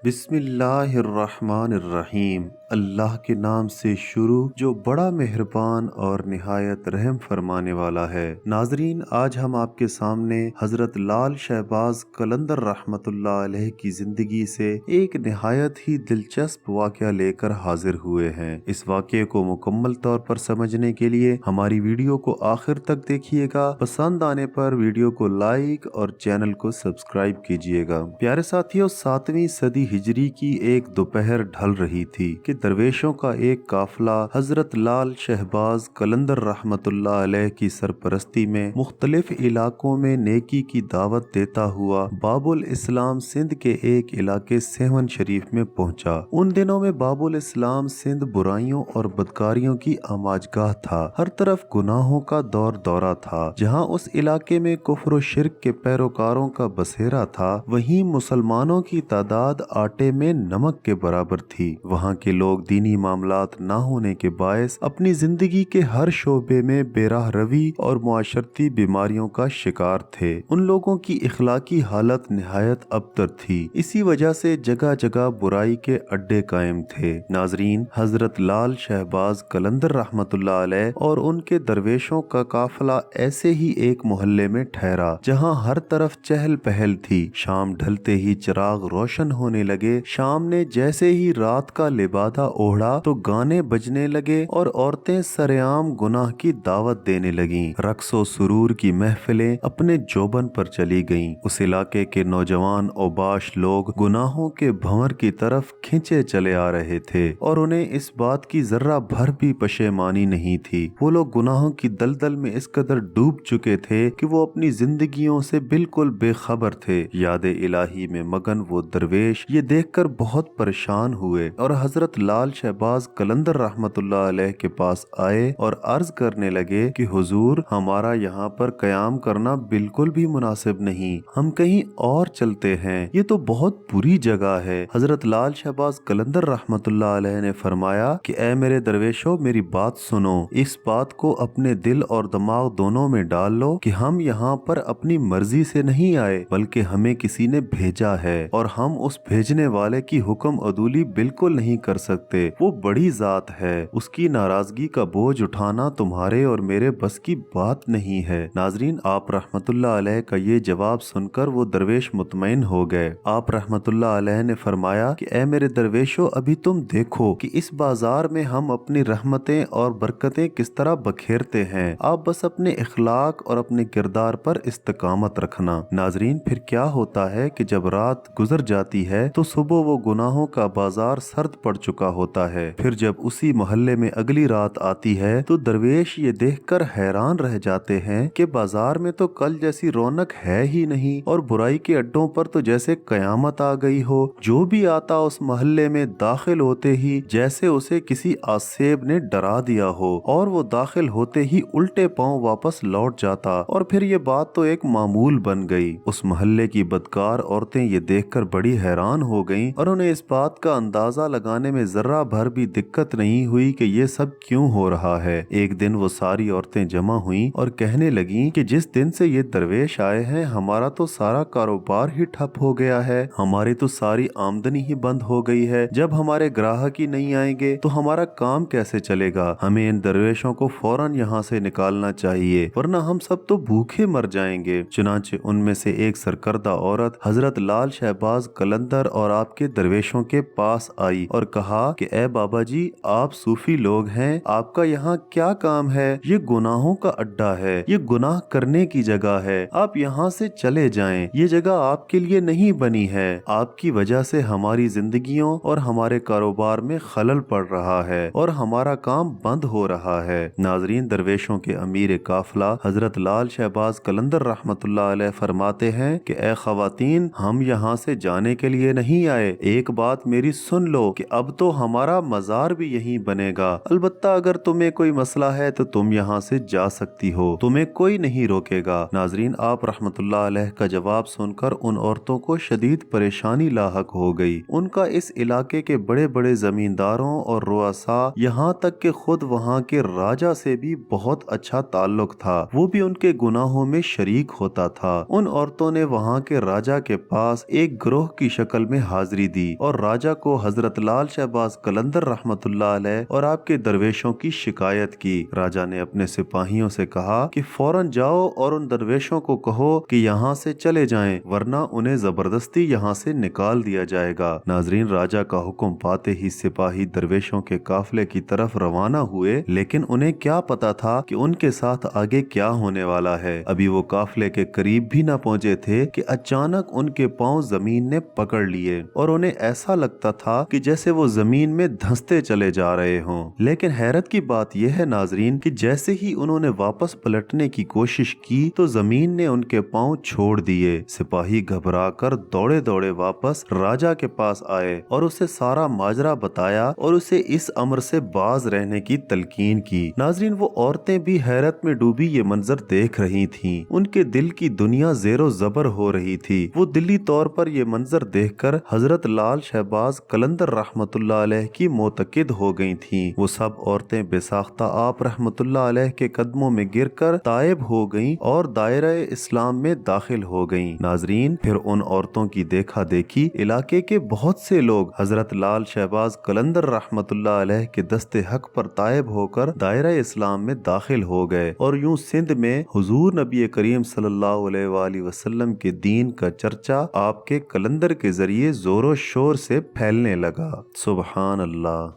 बिस्मिल्लाहिर्रहमानिर्रहीम। अल्लाह के नाम से शुरू जो बड़ा मेहरबान और निहायत रहम फरमाने वाला है। नाजरीन, आज हम आपके सामने हज़रत लाल शहबाज कलंदर रहमतुल्लाह अलैह की ज़िंदगी से एक निहायत ही दिलचस्प वाक़या लेकर हाजिर हुए हैं। इस वाक़े को मुकम्मल तौर पर समझने के लिए हमारी वीडियो को आखिर तक देखिएगा। पसंद आने पर वीडियो को लाइक और चैनल को सब्सक्राइब कीजिएगा। प्यारे साथियों, 7वीं सदी हिजरी की एक दोपहर ढल रही थी कि दरवेशों का एक काफिला हजरत लाल शहबाज कलंदर रहमतुल्लाह अलैह की सरपरस्ती में मुख्तलिफ इलाकों में नेकी की दावत देता हुआ बाबुल इस्लाम सिंध के एक इलाके सेवन शरीफ में पहुंचा। उन दिनों में बाबुल इस्लाम सिंध बुराइयों और बदकारियों की आमाजगाह था। हर तरफ गुनाहों का दौर दौरा था। जहां उस इलाके में कुफ्र व शिर्क के पैरोकारों का बसेरा था, वहीं मुसलमानों की तादाद आटे में नमक के बराबर थी। वहाँ के लोग दीनी मामलात न होने के बायस अपनी जिंदगी के हर शोबे में बेराह रवी और मुआशरती बीमारियों का शिकार थे। उन लोगों की इखलाकी हालत निहायत अबतर थी। इसी वजह से जगह जगह बुराई के अड्डे कायम थे। नाजरीन, हजरत लाल शहबाज कलंदर रहमतुल्लाह अलैह और उनके दरवेशों का काफिला ऐसे ही एक मोहल्ले में ठहरा जहाँ हर तरफ चहल पहल थी। शाम ढलते ही चिराग रोशन होने लगे। शाम ने जैसे ही रात का लिबादा ओढ़ा तो गाने बजने लगे और औरतें सरेआम गुनाह की दावत देने लगीं। रक्सो सुरूर की महफिलें अपने जोबन पर चली गईं। उस इलाके के नौजवान औबाश लोग गुनाहों के भंवर की तरफ खिंचे चले आ रहे थे और उन्हें इस बात की जर्रा भर भी पशेमानी नहीं थी। वो लोग गुनाहों की दलदल में इस कदर डूब चुके थे कि वो अपनी जिंदगियों से बिल्कुल बेखबर थे। याद इलाही में मगन वो दरवेश ये देखकर बहुत परेशान हुए और हजरत लाल शहबाज कलंदर रहमतुल्लाह अलैह के पास आए और अर्ज करने लगे कि हुजूर, हमारा यहाँ पर कयाम करना बिल्कुल भी मुनासिब नहीं, हम कहीं और चलते हैं, ये तो बहुत बुरी जगह है। हजरत लाल शहबाज कलंदर रहमतुल्लाह अलैह ने फरमाया कि ए मेरे दरवेशों, मेरी बात सुनो। इस बात को अपने दिल और दिमाग दोनों में डाल लो कि हम यहाँ पर अपनी मर्जी से नहीं आए, बल्कि हमें किसी ने भेजा है और हम उस भेजने वाले की हुक्म अदूली बिल्कुल नहीं कर सकते। वो बड़ी जात है, उसकी नाराजगी का बोझ उठाना तुम्हारे और मेरे बस की बात नहीं है। नाजरीन, आप रहमतुल्लाह अलैह का ये जवाब सुनकर वो दरवेश मुतमईन हो गए। आप रहमतुल्लाह अलैह ने फरमाया कि ए मेरे दरवेशों, अभी तुम देखो कि इस बाजार में हम अपनी रहमतें और बरकतें किस तरह बखेरते हैं। आप बस अपने इखलाक और अपने किरदार पर इस्तिकामत रखना। नाजरीन, फिर क्या होता है कि जब रात गुजर जाती है तो सुबह वो गुनाहों का बाजार सर्द पड़ चुका होता है। फिर जब उसी मोहल्ले में अगली रात आती है तो दरवेश ये देखकर हैरान रह जाते हैं कि बाजार में तो कल जैसी रौनक है ही नहीं और बुराई के अड्डों पर तो जैसे कयामत आ गई हो। जो भी आता उस मोहल्ले में दाखिल होते ही जैसे उसे किसी आसेब ने डरा दिया हो और वो दाखिल होते ही उल्टे पांव वापस लौट जाता। और फिर ये बात तो एक मामूल बन गई। उस मोहल्ले की बदकार औरतें ये देखकर बड़ी हैरान हो गईं और उन्हें इस बात का अंदाजा लगाने में जर्रा भर भी दिक्कत नहीं हुई कि ये सब क्यों हो रहा है। एक दिन वो सारी औरतें जमा हुईं और कहने लगीं कि जिस दिन से ये दरवेश आए हैं, हमारा तो सारा कारोबार ही ठप हो गया है, हमारी तो सारी आमदनी ही बंद हो गई है। जब हमारे ग्राहक ही नहीं आएंगे तो हमारा काम कैसे चलेगा। हमें इन दरवेशों को फौरन यहाँ से निकालना चाहिए, वरना हम सब तो भूखे मर जाएंगे। चुनांचे उनमें से एक सरकर्दा औरत हजरत लाल शहबाज कलंदर और आपके दरवेशों के पास आई और कहा कि ए बाबा जी, आप सूफी लोग हैं, आपका यहाँ क्या काम है। ये गुनाहों का अड्डा है, ये गुनाह करने की जगह है, आप यहाँ से चले जाएं। ये जगह आपके लिए नहीं बनी है। आपकी वजह से हमारी जिंदगियों और हमारे कारोबार में खलल पड़ रहा है और हमारा काम बंद हो रहा है। नाजरीन, दरवेशों के अमीर काफिला हजरत लाल शहबाज कलंदर रहमतुल्लाह अलैह फरमाते हैं कि ए खवातीन, हम यहाँ से जाने के लिए नहीं आए। एक बात मेरी सुन लो कि अब तो تو हमारा मज़ार भी यहीं बनेगा। अलबत्ता अगर तुम्हें कोई मसला है तो तुम यहाँ से जा सकती हो, तुम्हें कोई नहीं रोकेगा। नाजरीन, आप रहमतुल्लाह अलैह का जवाब सुनकर उन औरतों को शदीद परेशानी लाहक हो गई। उनका इस इलाके के बड़े बड़े जमींदारों और रुआसा, यहाँ तक कि खुद वहाँ के राजा से भी बहुत अच्छा ताल्लुक था। वो भी उनके गुनाहों में शरीक होता था। उन औरतों ने वहाँ के राजा के पास एक ग्रोह की शक्ल में हाजिरी दी और राजा को हजरत लाल शहबाज कलंदर रहमतुल्लाह अलैह और आपके दरवेशों की शिकायत की। राजा ने अपने सिपाहियों से कहा कि फौरन जाओ और उन दरवेशों को कहो कि यहाँ से चले जाएं, वरना उन्हें जबरदस्ती यहाँ से निकाल दिया जाएगा। नाजरीन, राजा का हुक्म पाते ही सिपाही दरवेशों के काफिले की तरफ रवाना हुए, लेकिन उन्हें क्या पता था कि उनके साथ आगे क्या होने वाला है। अभी वो काफिले के करीब भी न पहुंचे थे कि अचानक उनके पांव जमीन ने पकड़ लिए और उन्हें ऐसा लगता था कि जैसे वो जमीन में धंसते चले जा रहे हों। लेकिन हैरत की बात यह है नाजरीन कि जैसे ही उन्होंने वापस पलटने की कोशिश की तो जमीन ने उनके पांव छोड़ दिए। सिपाही घबराकर दौड़े दौड़े वापस राजा के पास आए और उसे सारा माजरा बताया और उसे इस अमर से बाज रहने की तलकीन की। नाजरीन, वो औरतें भी हैरत में डूबी ये मंजर देख रही थीं। उनके दिल की दुनिया ज़ेरो ज़बर हो रही थी। वो दिली तौर पर ये मंजर देखकर हजरत लाल शहबाज कलंदर रहमतुल्लाह अलैह की मोतकिद हो गई थीं। वो सब औरतें बेसाख्ता आप रहमतुल्लाह अलैह के कदमों में गिरकर तायब हो गईं और दायरे इस्लाम में दाखिल हो गईं। नाजरीन, फिर उन औरतों की देखा देखी इलाके के बहुत से लोग हजरत लाल शहबाज कलंदर रहमतुल्लाह अलैह के दस्ते हक पर तायब होकर दायरे इस्लाम में दाखिल हो गए और यूं सिंध में हुजूर नबी करीम सल्लल्लाहु अलैहि वसल्लम के दीन का चर्चा आपके कलंदर के जरिए जोरों शोर से फैलने लगा। सुबहान अल्लाह।